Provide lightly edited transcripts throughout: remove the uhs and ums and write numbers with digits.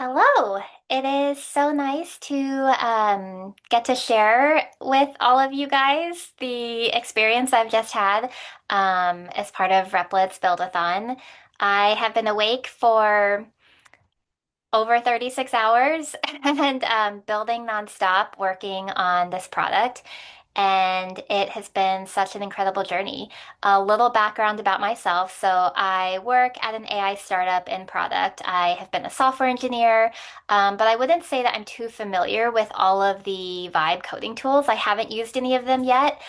Hello. It is so nice to get to share with all of you guys the experience I've just had as part of Replic's Build-a-thon. I have been awake for over 36 hours and building nonstop, working on this product. And it has been such an incredible journey. A little background about myself. So, I work at an AI startup in product. I have been a software engineer, but I wouldn't say that I'm too familiar with all of the vibe coding tools. I haven't used any of them yet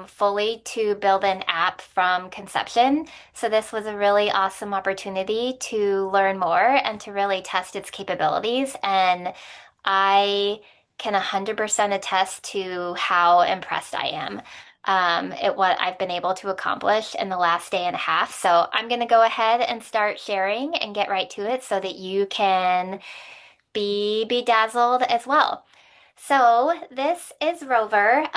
fully to build an app from conception. So this was a really awesome opportunity to learn more and to really test its capabilities. And I can 100% attest to how impressed I am at what I've been able to accomplish in the last day and a half. So I'm going to go ahead and start sharing and get right to it so that you can be bedazzled as well. So this is Rover.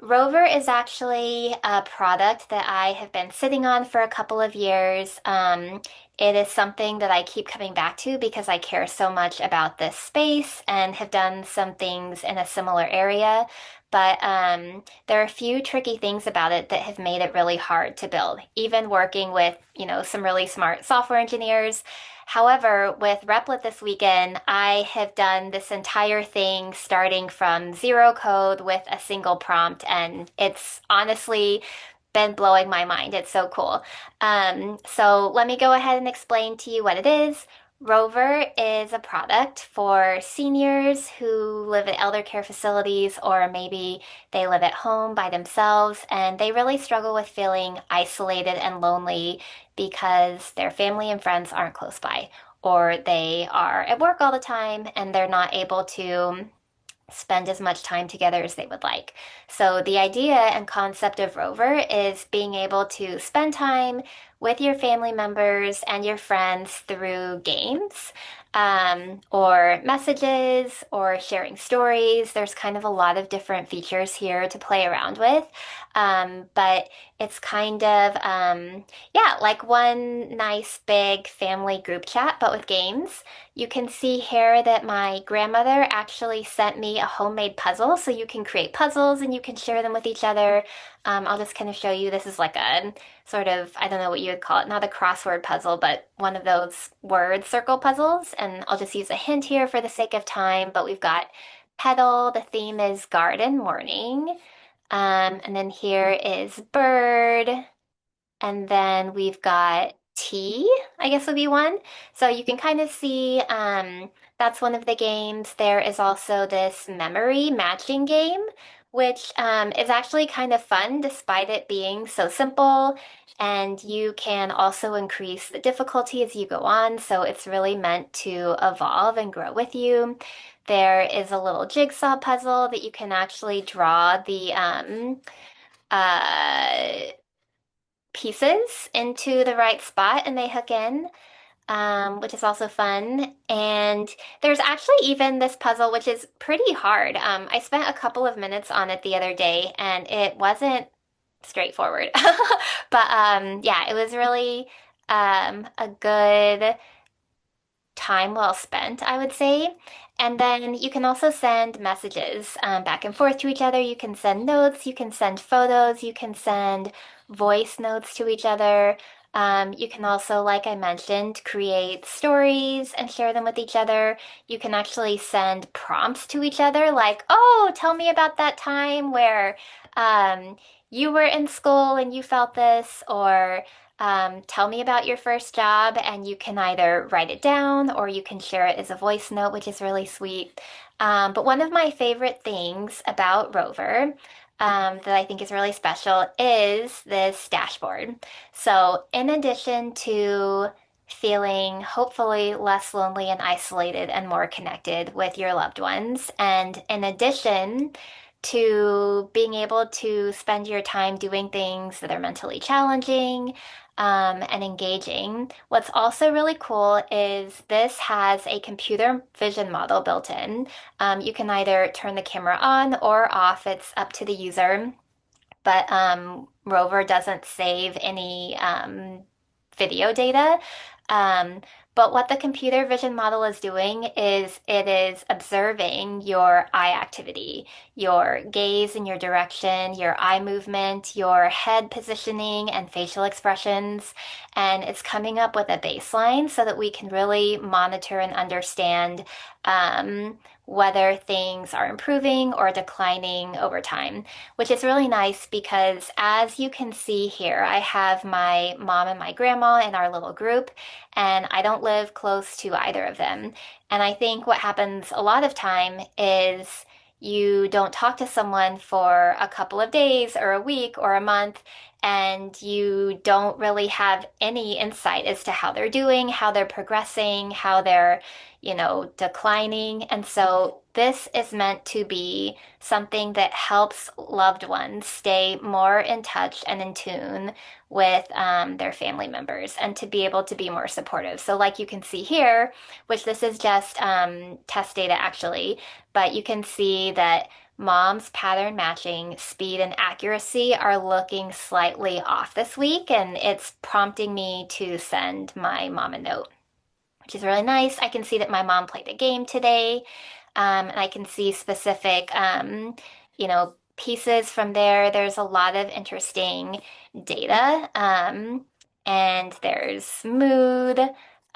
Rover is actually a product that I have been sitting on for a couple of years. It is something that I keep coming back to because I care so much about this space and have done some things in a similar area. But there are a few tricky things about it that have made it really hard to build, even working with, some really smart software engineers. However, with Replit this weekend, I have done this entire thing starting from zero code with a single prompt, and it's honestly been blowing my mind. It's so cool. So let me go ahead and explain to you what it is. Rover is a product for seniors who live at elder care facilities, or maybe they live at home by themselves and they really struggle with feeling isolated and lonely because their family and friends aren't close by, or they are at work all the time and they're not able to spend as much time together as they would like. So, the idea and concept of Rover is being able to spend time with your family members and your friends through games. Or messages or sharing stories. There's kind of a lot of different features here to play around with. But it's kind of, yeah, like one nice big family group chat, but with games. You can see here that my grandmother actually sent me a homemade puzzle, so you can create puzzles and you can share them with each other. I'll just kind of show you. This is like a sort of, I don't know what you would call it, not a crossword puzzle, but one of those word circle puzzles. And I'll just use a hint here for the sake of time, but we've got petal. The theme is garden morning. And then here is bird. And then we've got tea, I guess would be one. So you can kind of see that's one of the games. There is also this memory matching game, which is actually kind of fun despite it being so simple. And you can also increase the difficulty as you go on. So it's really meant to evolve and grow with you. There is a little jigsaw puzzle that you can actually draw the uh, pieces into the right spot and they hook in, which is also fun. And there's actually even this puzzle, which is pretty hard. I spent a couple of minutes on it the other day and it wasn't straightforward. But yeah, it was really a good time well spent, I would say. And then you can also send messages back and forth to each other. You can send notes, you can send photos, you can send voice notes to each other. You can also, like I mentioned, create stories and share them with each other. You can actually send prompts to each other, like, oh, tell me about that time where you were in school and you felt this, or tell me about your first job, and you can either write it down or you can share it as a voice note, which is really sweet. But one of my favorite things about Rover that I think is really special is this dashboard. So, in addition to feeling hopefully less lonely and isolated and more connected with your loved ones, and in addition to being able to spend your time doing things that are mentally challenging and engaging. What's also really cool is this has a computer vision model built in. You can either turn the camera on or off, it's up to the user. But Rover doesn't save any video data. Um, But what the computer vision model is doing is it is observing your eye activity, your gaze in your direction, your eye movement, your head positioning, and facial expressions. And it's coming up with a baseline so that we can really monitor and understand whether things are improving or declining over time, which is really nice because as you can see here, I have my mom and my grandma in our little group, and I don't live close to either of them. And I think what happens a lot of time is you don't talk to someone for a couple of days or a week or a month, and you don't really have any insight as to how they're doing, how they're progressing, how they're, declining. And so this is meant to be something that helps loved ones stay more in touch and in tune with their family members and to be able to be more supportive. So, like you can see here, which this is just test data actually, but you can see that mom's pattern matching, speed, and accuracy are looking slightly off this week, and it's prompting me to send my mom a note, which is really nice. I can see that my mom played a game today, and I can see specific, pieces from there. There's a lot of interesting data, and there's mood.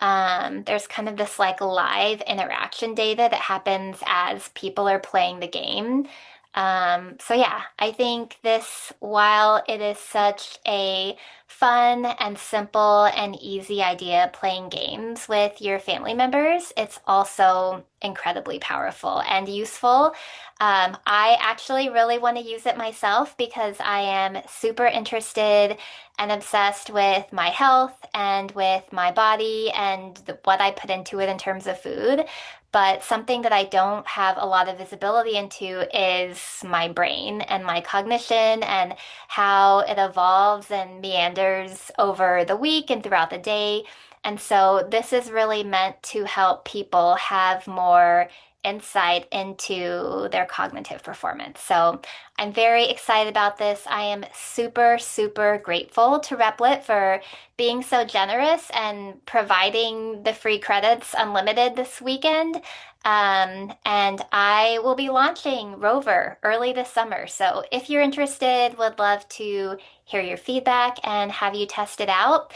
There's kind of this like live interaction data that happens as people are playing the game. So yeah, I think this, while it is such a fun and simple and easy idea playing games with your family members, it's also incredibly powerful and useful. I actually really want to use it myself because I am super interested and obsessed with my health and with my body and what I put into it in terms of food. But something that I don't have a lot of visibility into is my brain and my cognition and how it evolves and meanders over the week and throughout the day. And so this is really meant to help people have more insight into their cognitive performance. So I'm very excited about this. I am super, super grateful to Replit for being so generous and providing the free credits unlimited this weekend. And I will be launching Rover early this summer. So if you're interested, would love to hear your feedback and have you test it out.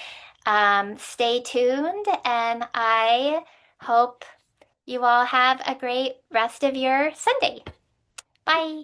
Stay tuned, and I hope you all have a great rest of your Sunday. Bye.